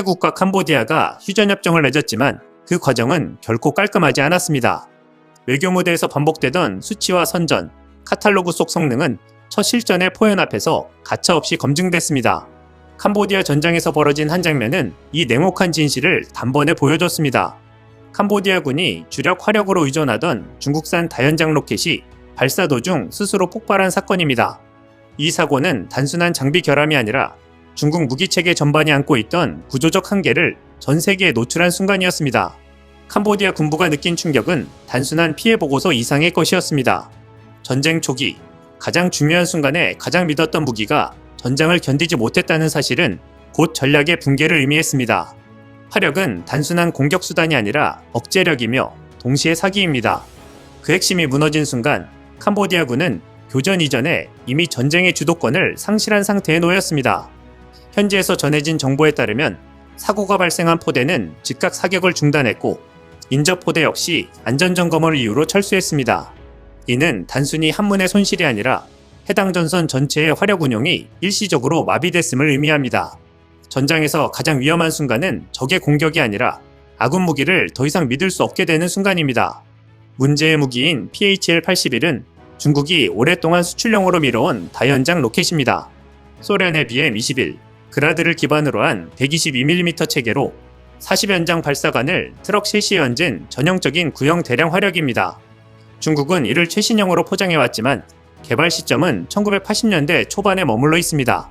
태국과 캄보디아가 휴전협정을 맺었지만 그 과정은 결코 깔끔하지 않았습니다. 외교 무대에서 반복되던 수치와 선전, 카탈로그 속 성능은 첫 실전의 포연 앞에서 가차없이 검증됐습니다. 캄보디아 전장에서 벌어진 한 장면은 이 냉혹한 진실을 단번에 보여줬습니다. 캄보디아군이 주력 화력으로 의존하던 중국산 다연장 로켓이 발사 도중 스스로 폭발한 사건입니다. 이 사고는 단순한 장비 결함이 아니라 중국 무기체계 전반이 안고 있던 구조적 한계를 전 세계에 노출한 순간이었습니다. 캄보디아 군부가 느낀 충격은 단순한 피해 보고서 이상의 것이었습니다. 전쟁 초기 가장 중요한 순간에 가장 믿었던 무기가 전장을 견디지 못했다는 사실은 곧 전략의 붕괴를 의미했습니다. 화력은 단순한 공격 수단이 아니라 억제력이며 동시에 사기입니다. 그 핵심이 무너진 순간 캄보디아군은 교전 이전에 이미 전쟁의 주도권을 상실한 상태에 놓였습니다. 현지에서 전해진 정보에 따르면 사고가 발생한 포대는 즉각 사격을 중단했고 인접 포대 역시 안전점검을 이유로 철수했습니다. 이는 단순히 한문의 손실이 아니라 해당 전선 전체의 화력 운용이 일시적으로 마비됐음을 의미합니다. 전장에서 가장 위험한 순간은 적의 공격이 아니라 아군 무기를 더 이상 믿을 수 없게 되는 순간입니다. 문제의 무기인 PHL-81은 중국이 오랫동안 수출용으로 미뤄온 다연장 로켓입니다. 소련의 BM-21, 그라드를 기반으로 한 122mm 체계로 40연장 발사관을 트럭 셋이 얹은 전형적인 구형 대량 화력입니다. 중국은 이를 최신형으로 포장해왔지만 개발 시점은 1980년대 초반에 머물러 있습니다.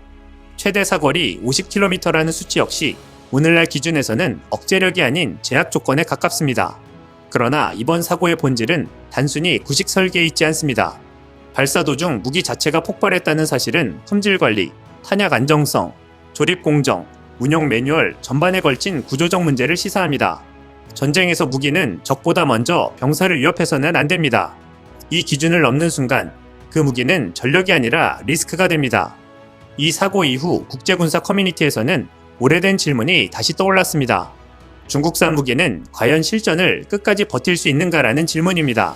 최대 사거리 50km라는 수치 역시 오늘날 기준에서는 억제력이 아닌 제약 조건에 가깝습니다. 그러나 이번 사고의 본질은 단순히 구식 설계에 있지 않습니다. 발사 도중 무기 자체가 폭발했다는 사실은 품질 관리, 탄약 안정성, 조립 공정, 운영 매뉴얼 전반에 걸친 구조적 문제를 시사합니다. 전쟁에서 무기는 적보다 먼저 병사를 위협해서는 안 됩니다. 이 기준을 넘는 순간 그 무기는 전력이 아니라 리스크가 됩니다. 이 사고 이후 국제군사 커뮤니티에서는 오래된 질문이 다시 떠올랐습니다. 중국산 무기는 과연 실전을 끝까지 버틸 수 있는가라는 질문입니다.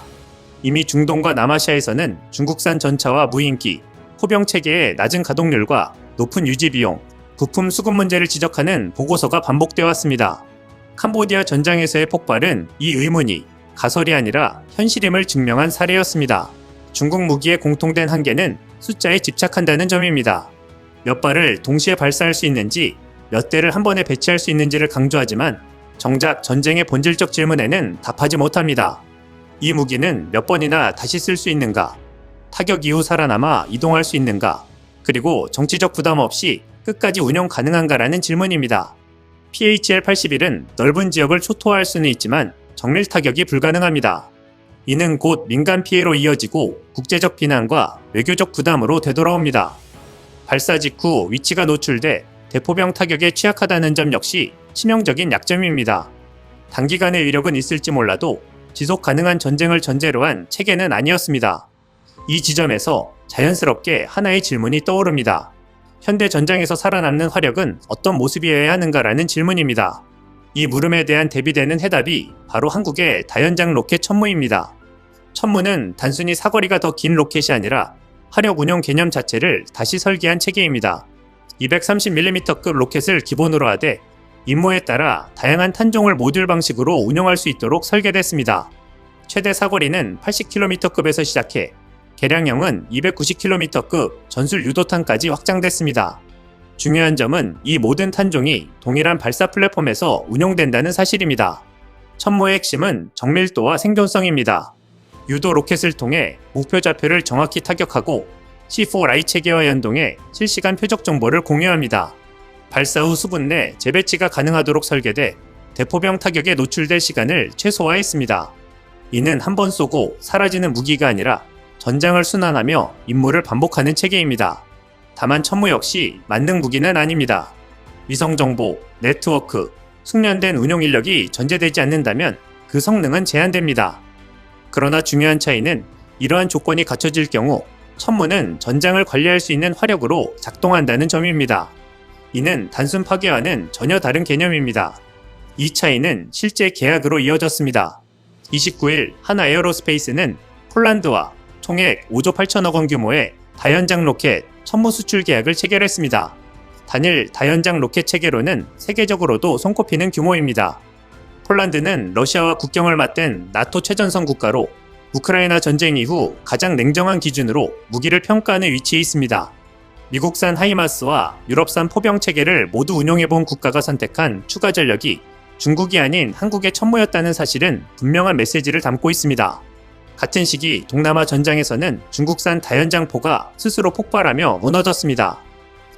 이미 중동과 남아시아에서는 중국산 전차와 무인기, 포병 체계의 낮은 가동률과 높은 유지 비용, 부품 수급 문제를 지적하는 보고서가 반복되어 왔습니다. 캄보디아 전장에서의 폭발은 이 의문이 가설이 아니라 현실임을 증명한 사례였습니다. 중국 무기의 공통된 한계는 숫자에 집착한다는 점입니다. 몇 발을 동시에 발사할 수 있는지, 몇 대를 한 번에 배치할 수 있는지를 강조하지만 정작 전쟁의 본질적 질문에는 답하지 못합니다. 이 무기는 몇 번이나 다시 쓸 수 있는가? 타격 이후 살아남아 이동할 수 있는가? 그리고 정치적 부담 없이 끝까지 운영 가능한가라는 질문입니다. PHL-81은 넓은 지역을 초토화할 수는 있지만 정밀 타격이 불가능합니다. 이는 곧 민간 피해로 이어지고 국제적 비난과 외교적 부담으로 되돌아옵니다. 발사 직후 위치가 노출돼 대포병 타격에 취약하다는 점 역시 치명적인 약점입니다. 단기간의 위력은 있을지 몰라도 지속 가능한 전쟁을 전제로 한 체계는 아니었습니다. 이 지점에서 자연스럽게 하나의 질문이 떠오릅니다. 현대 전장에서 살아남는 화력은 어떤 모습이어야 하는가라는 질문입니다. 이 물음에 대한 대비되는 해답이 바로 한국의 다연장 로켓 천무입니다. 천무는 단순히 사거리가 더 긴 로켓이 아니라 화력 운용 개념 자체를 다시 설계한 체계입니다. 230mm급 로켓을 기본으로 하되 임무에 따라 다양한 탄종을 모듈 방식으로 운용할 수 있도록 설계됐습니다. 최대 사거리는 80km급에서 시작해 개량형은 290km급 전술 유도탄까지 확장됐습니다. 중요한 점은 이 모든 탄종이 동일한 발사 플랫폼에서 운용된다는 사실입니다. 천무의 핵심은 정밀도와 생존성입니다. 유도 로켓을 통해 목표 좌표를 정확히 타격하고 C4라이 체계와 연동해 실시간 표적 정보를 공유합니다. 발사 후 수분 내 재배치가 가능하도록 설계돼 대포병 타격에 노출될 시간을 최소화했습니다. 이는 한 번 쏘고 사라지는 무기가 아니라 전장을 순환하며 임무를 반복하는 체계입니다. 다만 천무 역시 만능 무기는 아닙니다. 위성 정보, 네트워크, 숙련된 운용 인력이 전제되지 않는다면 그 성능은 제한됩니다. 그러나 중요한 차이는 이러한 조건이 갖춰질 경우 천무는 전장을 관리할 수 있는 화력으로 작동한다는 점입니다. 이는 단순 파괴와는 전혀 다른 개념입니다. 이 차이는 실제 계약으로 이어졌습니다. 29일 하나 에어로스페이스는 폴란드와 총액 5조 8천억 원 규모의 다연장 로켓 천무 수출 계약을 체결했습니다. 단일 다연장 로켓 체계로는 세계적으로도 손꼽히는 규모입니다. 폴란드는 러시아와 국경을 맞댄 나토 최전선 국가로 우크라이나 전쟁 이후 가장 냉정한 기준으로 무기를 평가하는 위치에 있습니다. 미국산 하이마스와 유럽산 포병 체계를 모두 운용해본 국가가 선택한 추가 전력이 중국이 아닌 한국의 천무였다는 사실은 분명한 메시지를 담고 있습니다. 같은 시기 동남아 전장에서는 중국산 다연장포가 스스로 폭발하며 무너졌습니다.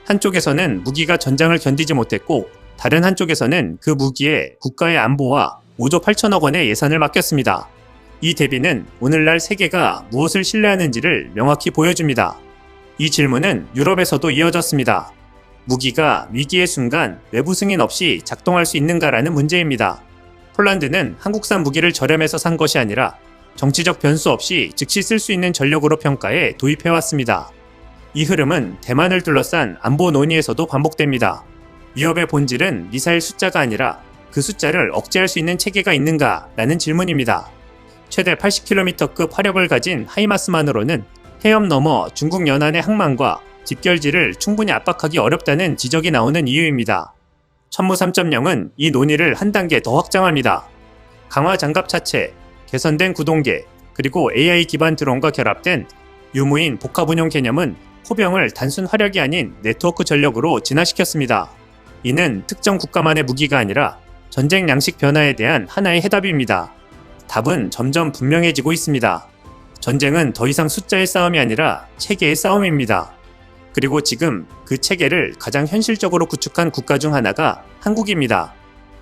한쪽에서는 무기가 전장을 견디지 못했고 다른 한쪽에서는 그 무기에 국가의 안보와 5조 8천억 원의 예산을 맡겼습니다. 이 대비는 오늘날 세계가 무엇을 신뢰하는지를 명확히 보여줍니다. 이 질문은 유럽에서도 이어졌습니다. 무기가 위기의 순간 외부 승인 없이 작동할 수 있는가라는 문제입니다. 폴란드는 한국산 무기를 저렴해서 산 것이 아니라 정치적 변수 없이 즉시 쓸 수 있는 전력으로 평가해 도입해왔습니다. 이 흐름은 대만을 둘러싼 안보 논의에서도 반복됩니다. 위협의 본질은 미사일 숫자가 아니라 그 숫자를 억제할 수 있는 체계가 있는가라는 질문입니다. 최대 80km급 화력을 가진 하이마스만으로는 해협 너머 중국 연안의 항만과 집결지를 충분히 압박하기 어렵다는 지적이 나오는 이유입니다. 천무 3.0은 이 논의를 한 단계 더 확장합니다. 강화 장갑 차체, 개선된 구동계, 그리고 AI 기반 드론과 결합된 유무인 복합 운용 개념은 포병을 단순 화력이 아닌 네트워크 전력으로 진화시켰습니다. 이는 특정 국가만의 무기가 아니라 전쟁 양식 변화에 대한 하나의 해답입니다. 답은 점점 분명해지고 있습니다. 전쟁은 더 이상 숫자의 싸움이 아니라 체계의 싸움입니다. 그리고 지금 그 체계를 가장 현실적으로 구축한 국가 중 하나가 한국입니다.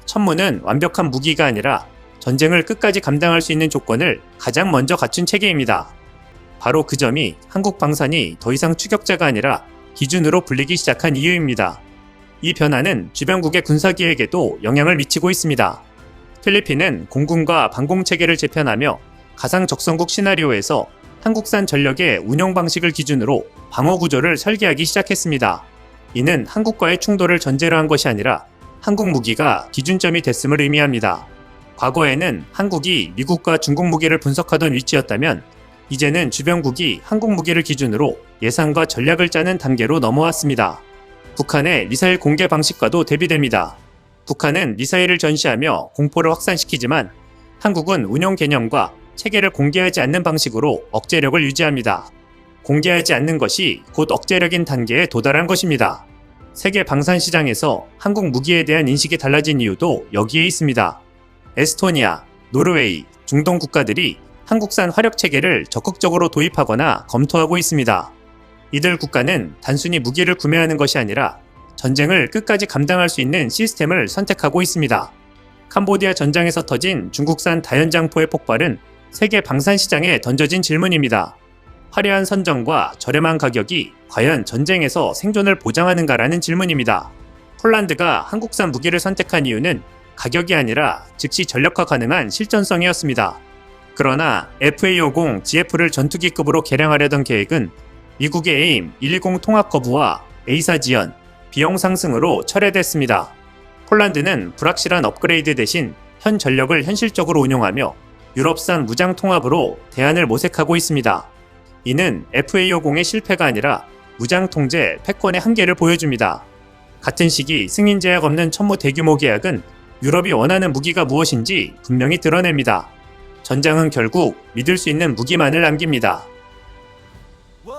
천무는 완벽한 무기가 아니라 전쟁을 끝까지 감당할 수 있는 조건을 가장 먼저 갖춘 체계입니다. 바로 그 점이 한국 방산이 더 이상 추격자가 아니라 기준으로 불리기 시작한 이유입니다. 이 변화는 주변국의 군사기획에도 영향을 미치고 있습니다. 필리핀은 공군과 방공체계를 재편하며 가상적성국 시나리오에서 한국산 전력의 운영 방식을 기준으로 방어구조를 설계하기 시작했습니다. 이는 한국과의 충돌을 전제로 한 것이 아니라 한국 무기가 기준점이 됐음을 의미합니다. 과거에는 한국이 미국과 중국 무기를 분석하던 위치였다면 이제는 주변국이 한국 무기를 기준으로 예산과 전략을 짜는 단계로 넘어왔습니다. 북한의 미사일 공개 방식과도 대비됩니다. 북한은 미사일을 전시하며 공포를 확산시키지만 한국은 운용 개념과 체계를 공개하지 않는 방식으로 억제력을 유지합니다. 공개하지 않는 것이 곧 억제력인 단계에 도달한 것입니다. 세계 방산 시장에서 한국 무기에 대한 인식이 달라진 이유도 여기에 있습니다. 에스토니아, 노르웨이, 중동 국가들이 한국산 화력 체계를 적극적으로 도입하거나 검토하고 있습니다. 이들 국가는 단순히 무기를 구매하는 것이 아니라 전쟁을 끝까지 감당할 수 있는 시스템을 선택하고 있습니다. 캄보디아 전장에서 터진 중국산 다연장포의 폭발은 세계 방산 시장에 던져진 질문입니다. 화려한 선정과 저렴한 가격이 과연 전쟁에서 생존을 보장하는가라는 질문입니다. 폴란드가 한국산 무기를 선택한 이유는 가격이 아니라 즉시 전력화 가능한 실전성이었습니다. 그러나 FA-50 GF를 전투기급으로 개량하려던 계획은 미국의 에임 120 통합 거부와 A사 지연, 비용 상승으로 철회됐습니다. 폴란드는 불확실한 업그레이드 대신 현 전력을 현실적으로 운용하며 유럽산 무장 통합으로 대안을 모색하고 있습니다. 이는 FA-50의 실패가 아니라 무장 통제 패권의 한계를 보여줍니다. 같은 시기 승인 제약 없는 천무 대규모 계약은 유럽이 원하는 무기가 무엇인지 분명히 드러냅니다. 전장은 결국 믿을 수 있는 무기만을 남깁니다.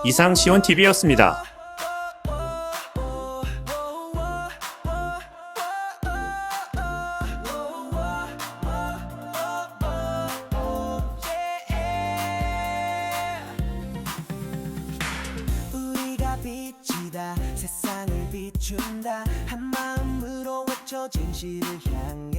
이상 시온TV였습니다. 우리가 빛이다 세상을 비춘다 한마음으로 외쳐 진실을 향해